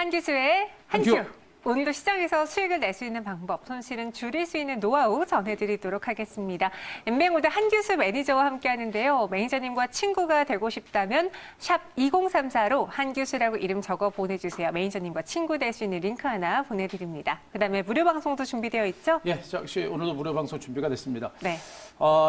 한기수의 한큐. 오늘도 시장에서 수익을 낼 수 있는 방법, 손실은 줄일 수 있는 노하우 전해드리도록 하겠습니다. 엠뱅고대 한기수 매니저와 함께하는데요. 매니저님과 친구가 되고 싶다면 샵 2034로 한기수라고 이름 적어 보내주세요. 매니저님과 친구 될 수 있는 링크 하나 보내드립니다. 그다음에 무료 방송도 준비되어 있죠? 예, 역시 오늘도 무료 방송 준비가 됐습니다. 네.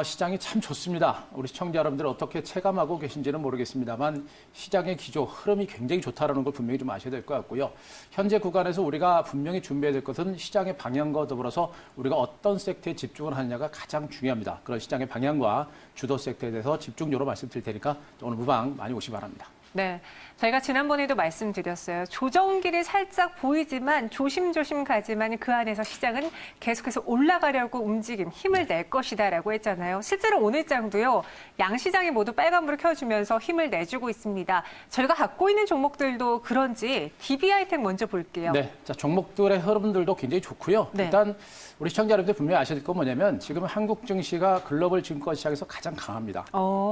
시장이 참 좋습니다. 우리 시청자 여러분들 어떻게 체감하고 계신지는 모르겠습니다만 시장의 기조, 흐름이 굉장히 좋다는 걸 분명히 좀 아셔야 될 것 같고요. 현재 구간에서 우리가 분명히 준비해야 될 것은 시장의 방향과 더불어서 우리가 어떤 섹터에 집중을 하느냐가 가장 중요합니다. 그런 시장의 방향과 주도 섹터에 대해서 집중적으로 말씀드릴 테니까 오늘 무방 많이 오시기 바랍니다. 네, 저희가 지난번에도 말씀드렸어요. 조정길이 살짝 보이지만 조심조심 가지만 그 안에서 시장은 계속해서 올라가려고 움직임, 힘을 낼 것이다라고 했잖아요. 실제로 오늘 장도요. 양시장이 모두 빨간불을 켜주면서 힘을 내주고 있습니다. 저희가 갖고 있는 종목들도 그런지 DB하이텍 먼저 볼게요. 네, 자, 종목들의 흐름들도 굉장히 좋고요. 네. 일단 우리 시청자 여러분들 분명히 아셔야 될 건 뭐냐면 지금 한국 증시가 글로벌 증권 시장에서 가장 강합니다.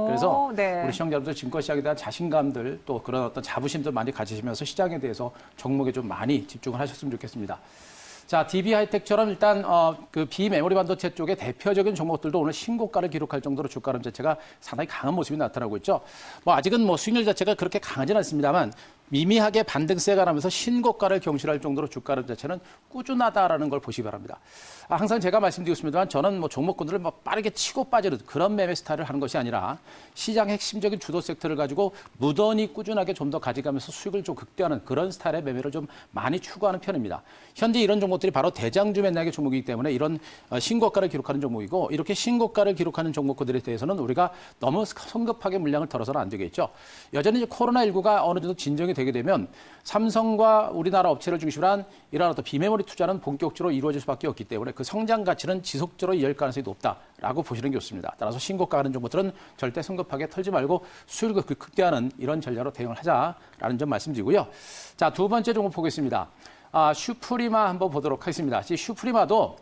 그래서 네. 우리 시청자 여러분들 증권 시장에 대한 자신감들 또 그런 어떤 자부심들 많이 가지시면서 시장에 대해서 종목에 좀 많이 집중을 하셨으면 좋겠습니다. 자, DB하이텍처럼 일단 그 비메모리 반도체 쪽의 대표적인 종목들도 오늘 신고가를 기록할 정도로 주가 흐름 자체가 상당히 강한 모습이 나타나고 있죠. 아직은 수익률 자체가 그렇게 강하지는 않습니다만 미미하게 반등세가 나면서 신고가를 경신할 정도로 주가 흐름 자체는 꾸준하다라는 걸 보시기 바랍니다. 항상 제가 말씀드리고 있습니다만 저는 종목군들을 빠르게 치고 빠지는 그런 매매 스타일을 하는 것이 아니라 시장의 핵심적인 주도 섹터를 가지고 무던히 꾸준하게 좀 더 가져가면서 수익을 좀 극대화하는 그런 스타일의 매매를 좀 많이 추구하는 편입니다. 현재 이런 종목들이 바로 대장주 맥락의 종목이기 때문에 이런 신고가를 기록하는 종목이고 이렇게 신고가를 기록하는 종목들에 대해서는 우리가 너무 성급하게 물량을 덜어서는 안 되겠죠. 여전히 코로나19가 어느 정도 진정이 되게 되면 삼성과 우리나라 업체를 중심으로 한 이러한 어떤 비메모리 투자는 본격적으로 이루어질 수밖에 없기 때문에 그 성장 가치는 지속적으로 이어질 가능성이 높다라고 보시는 게 좋습니다. 따라서 신고가 하는 종목들은 절대 성급하게 털지 말고 수익을 극대화하는 이런 전략으로 대응을 하자라는 점 말씀드리고요. 자, 두 번째 종목 보겠습니다. 슈프리마 한번 보도록 하겠습니다. 슈프리마도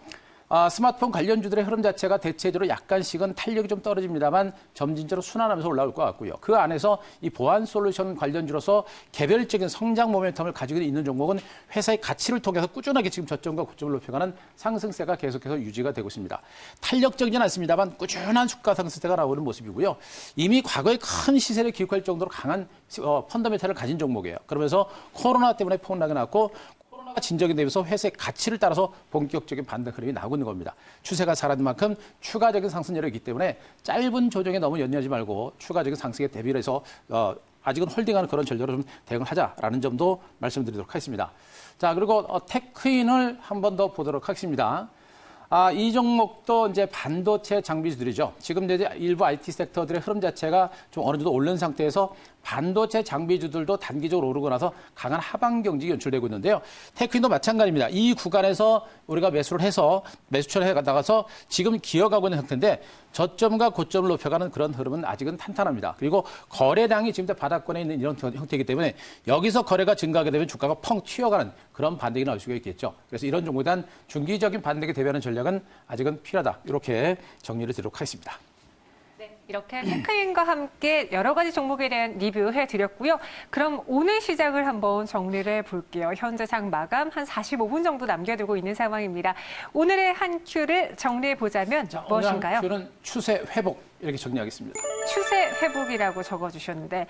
스마트폰 관련주들의 흐름 자체가 대체적으로 약간씩은 탄력이 좀 떨어집니다만 점진적으로 순환하면서 올라올 것 같고요. 그 안에서 이 보안 솔루션 관련주로서 개별적인 성장 모멘텀을 가지고 있는 종목은 회사의 가치를 통해서 꾸준하게 지금 저점과 고점을 높여가는 상승세가 계속해서 유지가 되고 있습니다. 탄력적이진 않습니다만 꾸준한 주가 상승세가 나오는 모습이고요. 이미 과거에 큰 시세를 기록할 정도로 강한 펀더멘탈을 가진 종목이에요. 그러면서 코로나 때문에 폭락이 났고 진정이 되면서 회사의 가치를 따라서 본격적인 반등 흐름이 나오고 있는 겁니다. 추세가 살아난 만큼 추가적인 상승률이 있기 때문에 짧은 조정에 너무 연연하지 말고 추가적인 상승에 대비를 해서 아직은 홀딩하는 그런 전략으로 좀 대응을 하자라는 점도 말씀드리도록 하겠습니다. 자, 그리고 테크인을 한 번 더 보도록 하겠습니다. 이 종목도 이제 반도체 장비주들이죠. 지금 이제 일부 IT 섹터들의 흐름 자체가 좀 어느 정도 오른 상태에서 반도체 장비주들도 단기적으로 오르고 나서 강한 하방 경직이 연출되고 있는데요. 테크인도 마찬가지입니다. 이 구간에서 우리가 매수를 해서 매수처를 해 나가서 지금 기어가고 있는 상태인데 저점과 고점을 높여가는 그런 흐름은 아직은 탄탄합니다. 그리고 거래량이 지금 바닥권에 있는 이런 형태이기 때문에 여기서 거래가 증가하게 되면 주가가 펑 튀어가는 그런 반등이 나올 수가 있겠죠. 그래서 이런 종목에 대한 중기적인 반등에 대비하는 전략은 아직은 필요하다. 이렇게 정리를 드리도록 하겠습니다. 이렇게 테크인과 함께 여러 가지 종목에 대한 리뷰해드렸고요. 그럼 오늘 시장을 한번 정리를 해볼게요. 현재 장 마감 한 45분 정도 남겨두고 있는 상황입니다. 오늘의 한 큐를 정리해보자면 무엇인가요? 오늘 한 큐는 추세 회복 이렇게 정리하겠습니다. 추세 회복이라고 적어주셨는데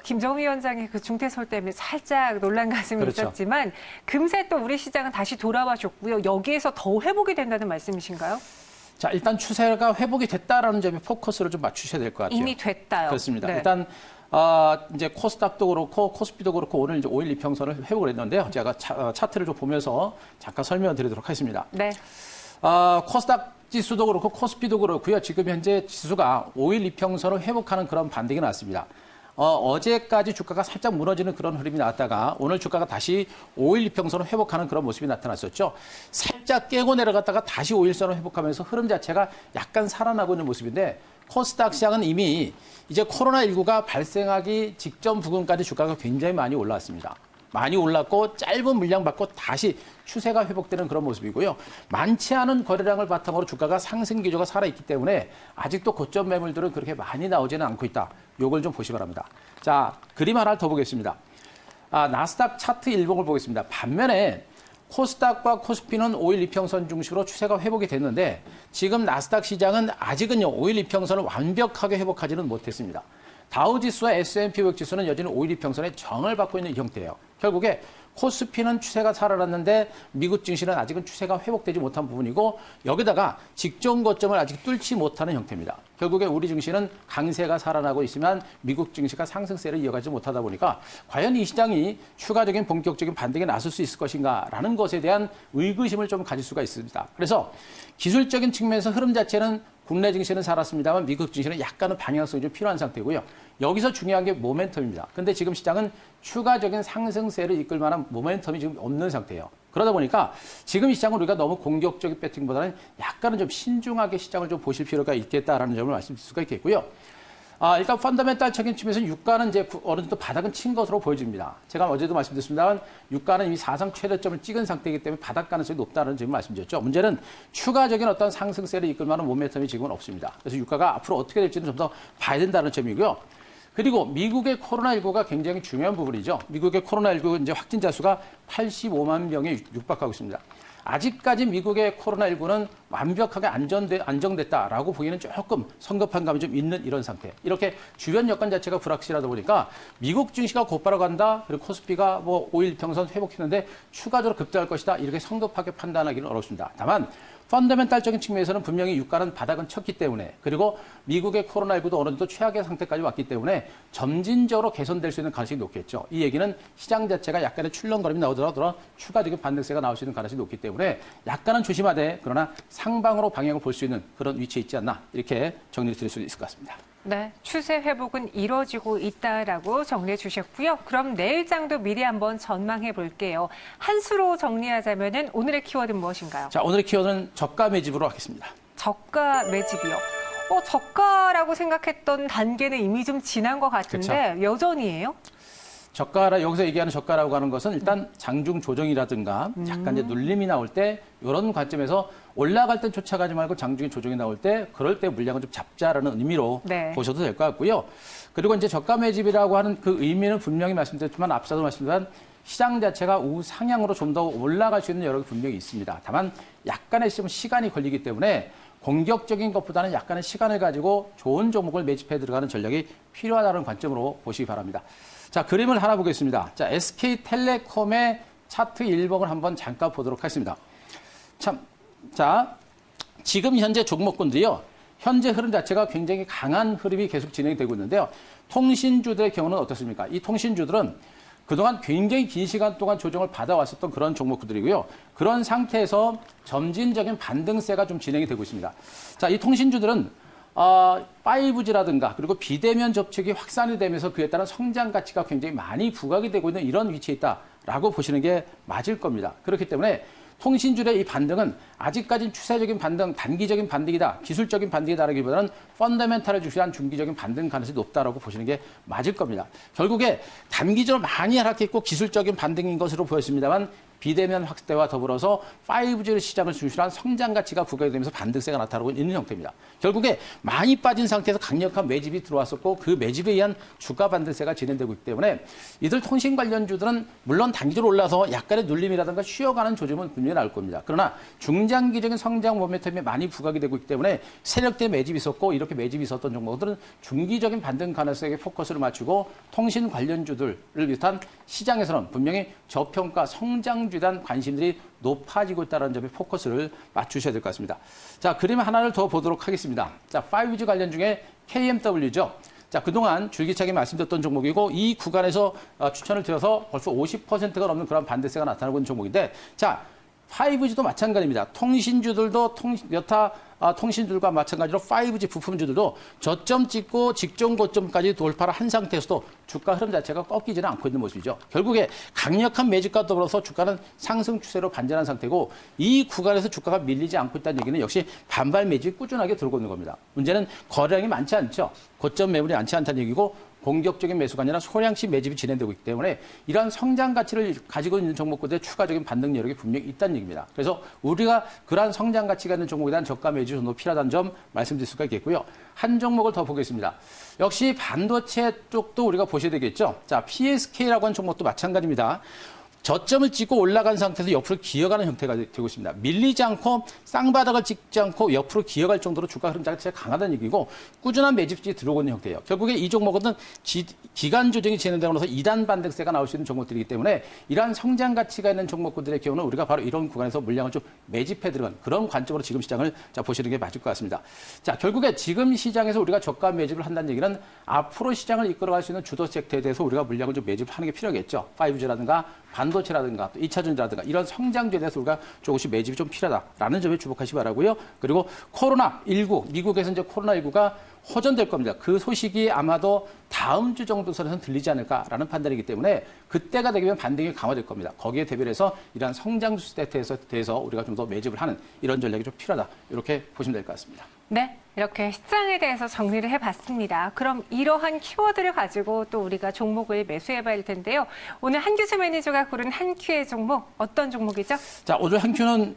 김정은 위원장의 그 중태설 때문에 살짝 놀란 가슴이 그렇죠. 있었지만 금세 또 우리 시장은 다시 돌아와 줬고요. 여기에서 더 회복이 된다는 말씀이신가요? 자, 일단 추세가 회복이 됐다라는 점에 포커스를 좀 맞추셔야 될 것 같아요. 이미 됐다요. 그렇습니다. 네. 일단 이제 코스닥도 그렇고 코스피도 그렇고 오늘 이제 5일 이평선을 회복을 했는데요. 제가 차트를 좀 보면서 잠깐 설명드리도록 하겠습니다. 네. 코스닥 지수도 그렇고 코스피도 그렇고요. 지금 현재 지수가 5일 이평선을 회복하는 그런 반등이 나왔습니다. 어제까지 주가가 살짝 무너지는 그런 흐름이 나왔다가 오늘 주가가 다시 5일 이평선을 회복하는 그런 모습이 나타났었죠. 살짝 깨고 내려갔다가 다시 5일선을 회복하면서 흐름 자체가 약간 살아나고 있는 모습인데 코스닥 시장은 이미 이제 코로나19가 발생하기 직전 부근까지 주가가 굉장히 많이 올라왔습니다. 많이 올랐고 짧은 물량 받고 다시 추세가 회복되는 그런 모습이고요. 많지 않은 거래량을 바탕으로 주가가 상승 기조가 살아있기 때문에 아직도 고점 매물들은 그렇게 많이 나오지는 않고 있다. 이걸 좀 보시기 바랍니다. 자, 그림 하나 더 보겠습니다. 나스닥 차트 일봉을 보겠습니다. 반면에 코스닥과 코스피는 5일 이평선 중심으로 추세가 회복이 됐는데 지금 나스닥 시장은 아직은요 5일 이평선을 완벽하게 회복하지는 못했습니다. 다우지수와 S&P 500 지수는 여전히 5일 이평선의 정을 받고 있는 형태예요. 결국에 코스피는 추세가 살아났는데 미국 증시는 아직은 추세가 회복되지 못한 부분이고 여기다가 직전 고점을 아직 뚫지 못하는 형태입니다. 결국에 우리 증시는 강세가 살아나고 있으면 미국 증시가 상승세를 이어가지 못하다 보니까 과연 이 시장이 추가적인 본격적인 반등에 나설 수 있을 것인가라는 것에 대한 의구심을 좀 가질 수가 있습니다. 그래서 기술적인 측면에서 흐름 자체는 국내 증시는 살았습니다만 미국 증시는 약간은 방향성이 좀 필요한 상태고요. 여기서 중요한 게 모멘텀입니다. 근데 지금 시장은 추가적인 상승세를 이끌 만한 모멘텀이 지금 없는 상태예요. 그러다 보니까 지금 이 시장은 우리가 너무 공격적인 배팅보다는 약간은 좀 신중하게 시장을 좀 보실 필요가 있겠다라는 점을 말씀드릴 수가 있겠고요. 일단 펀더멘탈적인 측면에서 유가는 이제 어느 정도 바닥은 친 것으로 보여집니다. 제가 어제도 말씀드렸습니다만 유가는 이미 사상 최저점을 찍은 상태이기 때문에 바닥 가능성이 높다는 점을 말씀드렸죠. 문제는 추가적인 어떤 상승세를 이끌 만한 모멘텀이 지금은 없습니다. 그래서 유가가 앞으로 어떻게 될지는 좀 더 봐야 된다는 점이고요. 그리고 미국의 코로나19가 굉장히 중요한 부분이죠. 미국의 코로나19 이제 확진자 수가 85만 명에 육박하고 있습니다. 아직까지 미국의 코로나19는 완벽하게 안정됐다라고 보기에는 조금 성급한 감이 좀 있는 이런 상태. 이렇게 주변 여건 자체가 불확실하다 보니까 미국 증시가 곧바로 간다. 그리고 코스피가 뭐 5일 평선 회복했는데 추가적으로 급등할 것이다. 이렇게 성급하게 판단하기는 어렵습니다. 다만 펀더멘탈적인 측면에서는 분명히 유가는 바닥은 쳤기 때문에 그리고 미국의 코로나19도 어느 정도 최악의 상태까지 왔기 때문에 점진적으로 개선될 수 있는 가능성이 높겠죠. 이 얘기는 시장 자체가 약간의 출렁거림이 나오더라도 추가적인 반등세가 나올 수 있는 가능성이 높기 때문에 약간은 조심하되 그러나 상방으로 방향을 볼 수 있는 그런 위치에 있지 않나 이렇게 정리를 드릴 수 있을 것 같습니다. 네, 추세 회복은 이뤄지고 있다라고 정리해 주셨고요. 그럼 내일장도 미리 한번 전망해 볼게요. 한 수로 정리하자면은 오늘의 키워드는 무엇인가요? 자, 오늘의 키워드는 저가 매집으로 하겠습니다. 저가 매집이요. 저가라고 생각했던 단계는 이미 좀 지난 것 같은데 그쵸. 여전히예요? 저가라 여기서 얘기하는 저가라고 하는 것은 일단 장중 조정이라든가 약간 이제 눌림이 나올 때 이런 관점에서 올라갈 땐 쫓아가지 말고 장중에 조정이 나올 때 그럴 때 물량을 좀 잡자라는 의미로 네. 보셔도 될 것 같고요. 그리고 이제 저가 매집이라고 하는 그 의미는 분명히 말씀드렸지만 앞서도 말씀드린 시장 자체가 우상향으로 좀 더 올라갈 수 있는 여력이 분명히 있습니다. 다만 약간의 시간이 걸리기 때문에 공격적인 것보다는 약간의 시간을 가지고 좋은 종목을 매집해 들어가는 전략이 필요하다는 관점으로 보시기 바랍니다. 자, 그림을 하나 보겠습니다. 자, SK텔레콤의 차트 일봉을 한번 잠깐 보도록 하겠습니다. 자, 지금 현재 종목군들이요. 현재 흐름 자체가 굉장히 강한 흐름이 계속 진행이 되고 있는데요. 통신주들의 경우는 어떻습니까? 이 통신주들은 그동안 굉장히 긴 시간 동안 조정을 받아왔었던 그런 종목들이고요. 그런 상태에서 점진적인 반등세가 좀 진행이 되고 있습니다. 자, 이 통신주들은 5G라든가 그리고 비대면 접촉이 확산이 되면서 그에 따른 성장 가치가 굉장히 많이 부각이 되고 있는 이런 위치에 있다라고 보시는 게 맞을 겁니다. 그렇기 때문에 통신주의 이 반등은 아직까지는 추세적인 반등, 단기적인 반등이다, 기술적인 반등이다라기보다는 펀더멘탈을 중시한 중기적인 반등 가능성이 높다라고 보시는 게 맞을 겁니다. 결국에 단기적으로 많이 하락했고 기술적인 반등인 것으로 보였습니다만 비대면 확대와 더불어서 5G 시장을 중심으로 한 성장 가치가 부각이 되면서 반등세가 나타나고 있는 형태입니다. 결국에 많이 빠진 상태에서 강력한 매집이 들어왔었고 그 매집에 의한 주가 반등세가 진행되고 있기 때문에 이들 통신 관련주들은 물론 단기적으로 올라서 약간의 눌림이라든가 쉬어가는 조짐은 분명히 나올 겁니다. 그러나 중장기적인 성장 모멘텀이 많이 부각이 되고 있기 때문에 세력대 매집이 있었고 이렇게 매집이 있었던 종목들은 중기적인 반등 가능성에 포커스를 맞추고 통신 관련주들을 비롯한 시장에서는 분명히 저평가 성장 주에 대한 관심들이 높아지고 있다는 점에 포커스를 맞추셔야 될 것 같습니다. 자, 그림 하나를 더 보도록 하겠습니다. 자, 5G 관련 중에 KMW죠. 자, 그동안 줄기차게 말씀드렸던 종목이고 이 구간에서 추천을 드려서 벌써 50%가 넘는 그런 반대세가 나타나고 있는 종목인데 자, 5G도 마찬가지입니다. 통신주들도 여타 통신주들과 마찬가지로 5G 부품주들도 저점 찍고 직전 고점까지 돌파를 한 상태에서도 주가 흐름 자체가 꺾이지는 않고 있는 모습이죠. 결국에 강력한 매집과 더불어서 주가는 상승 추세로 반전한 상태고 이 구간에서 주가가 밀리지 않고 있다는 얘기는 역시 반발 매집이 꾸준하게 들어오고 있는 겁니다. 문제는 거래량이 많지 않죠. 고점 매물이 많지 않다는 얘기고 공격적인 매수가 아니라 소량씩 매집이 진행되고 있기 때문에 이러한 성장 가치를 가지고 있는 종목군들의 추가적인 반등 여력이 분명히 있다는 얘기입니다. 그래서 우리가 그러한 성장 가치가 있는 종목에 대한 저가 매집이 좀 더 필요하다는 점 말씀드릴 수가 있겠고요. 한 종목을 더 보겠습니다. 역시 반도체 쪽도 우리가 보셔야 되겠죠. 자, PSK라고 하는 종목도 마찬가지입니다. 저점을 찍고 올라간 상태에서 옆으로 기어가는 형태가 되고 있습니다. 밀리지 않고 쌍바닥을 찍지 않고 옆으로 기어갈 정도로 주가 흐름 자체가 강하다는 얘기고 꾸준한 매집이 들어오고 있는 형태예요. 결국에 이 종목은 기간 조정이 진행되고 나서 2단 반등세가 나올 수 있는 종목들이기 때문에 이러한 성장 가치가 있는 종목들의 경우는 우리가 바로 이런 구간에서 물량을 좀 매집해 들어간 그런 관점으로 지금 시장을 보시는 게 맞을 것 같습니다. 자, 결국에 지금 시장에서 우리가 저가 매집을 한다는 얘기는 앞으로 시장을 이끌어갈 수 있는 주도 섹터에 대해서 우리가 물량을 좀 매집하는 게 필요하겠죠. 5G라든가 반도체라든가 또 2차전지라든가 이런 성장주에 대해서 우리가 조금씩 매집이 좀 필요하다라는 점에 주목하시기 바라고요. 그리고 코로나19, 미국에서 이제 코로나19가 호전될 겁니다. 그 소식이 아마도 다음 주 정도 선에서는 들리지 않을까라는 판단이기 때문에 그때가 되면 반등이 강화될 겁니다. 거기에 대비해서 이러한 성장주 세트에 대해서 우리가 좀 더 매집을 하는 이런 전략이 좀 필요하다. 이렇게 보시면 될 것 같습니다. 네, 이렇게 시장에 대해서 정리를 해봤습니다. 그럼 이러한 키워드를 가지고 또 우리가 종목을 매수해봐야 할 텐데요. 오늘 한규수 매니저가 고른 한 큐의 종목, 어떤 종목이죠? 자, 오늘 한 큐는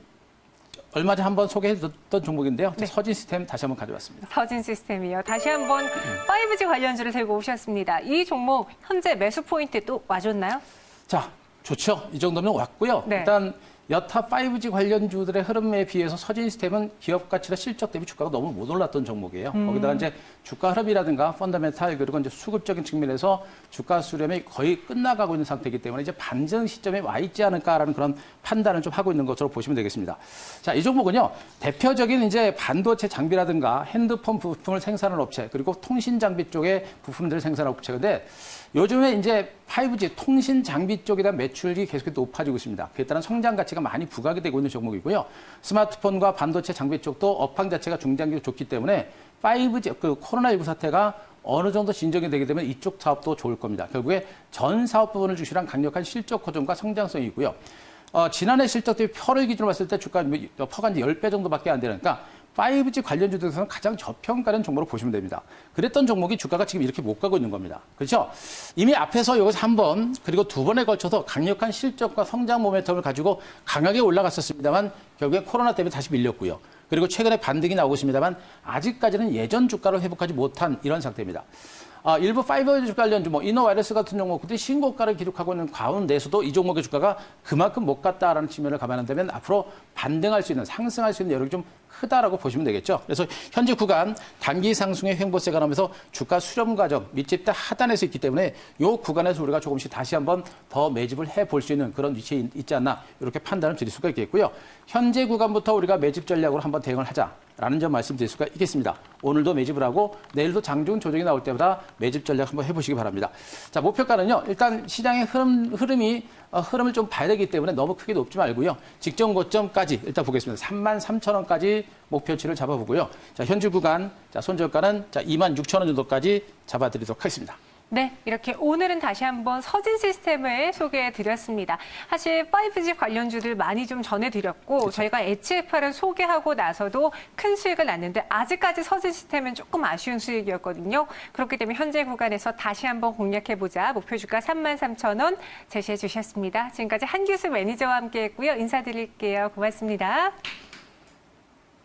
얼마 전에 한번 소개해드렸던 종목인데요. 네. 서진 시스템 다시 한번 가져왔습니다. 서진 시스템이요. 다시 한번 5G 관련주를 들고 오셨습니다. 이 종목 현재 매수 포인트 또 와줬나요? 자, 좋죠. 이 정도면 왔고요. 네. 일단 여타 5G 관련주들의 흐름에 비해서 서진 시스템은 기업 가치나 실적 대비 주가가 너무 못 올랐던 종목이에요. 거기다가 이제 주가 흐름이라든가 펀더멘탈 그리고 이제 수급적인 측면에서 주가 수렴이 거의 끝나가고 있는 상태이기 때문에 이제 반전 시점에 와 있지 않을까라는 그런 판단을 좀 하고 있는 것으로 보시면 되겠습니다. 자, 이 종목은요. 대표적인 이제 반도체 장비라든가 핸드폰 부품을 생산하는 업체 그리고 통신 장비 쪽의 부품들을 생산하는 업체인데 요즘에 이제 5G 통신 장비 쪽에 대한 매출이 계속해서 높아지고 있습니다. 그에 따른 성장 가치가 많이 부각이 되고 있는 종목이고요. 스마트폰과 반도체 장비 쪽도 업황 자체가 중장기로 좋기 때문에 5G, 코로나19 사태가 어느 정도 진정이 되게 되면 이쪽 사업도 좋을 겁니다. 결국에 전 사업 부분을 중시한 강력한 실적 호전과 성장성이 있고요. 지난해 실적 대비 퍼를 기준으로 봤을 때 주가 퍼가 이제 10배 정도밖에 안 되니까 5G 관련주들에서는 가장 저평가된 종목으로 보시면 됩니다. 그랬던 종목이 주가가 지금 이렇게 못 가고 있는 겁니다. 그렇죠? 이미 앞에서 여기서 한 번 그리고 두 번에 걸쳐서 강력한 실적과 성장 모멘텀을 가지고 강하게 올라갔었습니다만 결국에 코로나 때문에 다시 밀렸고요. 그리고 최근에 반등이 나오고 있습니다만 아직까지는 예전 주가를 회복하지 못한 이런 상태입니다. 일부 5G 관련주, 이노와이러스 같은 종목들이 신고가를 기록하고 있는 가운데서도 이 종목의 주가가 그만큼 못 갔다라는 측면을 감안한다면 앞으로 반등할 수 있는, 상승할 수 있는 여력이 좀 크다라고 보시면 되겠죠. 그래서 현재 구간 단기 상승의 횡보세가 나오면서 주가 수렴 과정, 밑집대 하단에서 있기 때문에 이 구간에서 우리가 조금씩 다시 한번 더 매집을 해볼 수 있는 그런 위치에 있지 않나 이렇게 판단을 드릴 수가 있겠고요. 현재 구간부터 우리가 매집 전략으로 한번 대응을 하자라는 점 말씀드릴 수가 있겠습니다. 오늘도 매집을 하고 내일도 장중 조정이 나올 때마다 매집 전략 한번 해보시기 바랍니다. 자, 목표가는요. 일단 시장의 흐름을 좀 봐야 되기 때문에 너무 크게 높지 말고요. 직전 고점까지 일단 보겠습니다. 33,000원까지 목표치를 잡아보고요. 자, 현재 구간, 자, 손절가는 26,000원 정도까지 잡아드리도록 하겠습니다. 네, 이렇게 오늘은 다시 한번 서진 시스템을 소개해드렸습니다. 사실 5G 관련주들 많이 좀 전해드렸고 그렇죠. 저희가 HFR을 소개하고 나서도 큰 수익을 났는데 아직까지 서진 시스템은 조금 아쉬운 수익이었거든요. 그렇기 때문에 현재 구간에서 다시 한번 공략해보자. 목표 주가 33,000원 제시해 주셨습니다. 지금까지 한규수 매니저와 함께했고요. 인사드릴게요. 고맙습니다.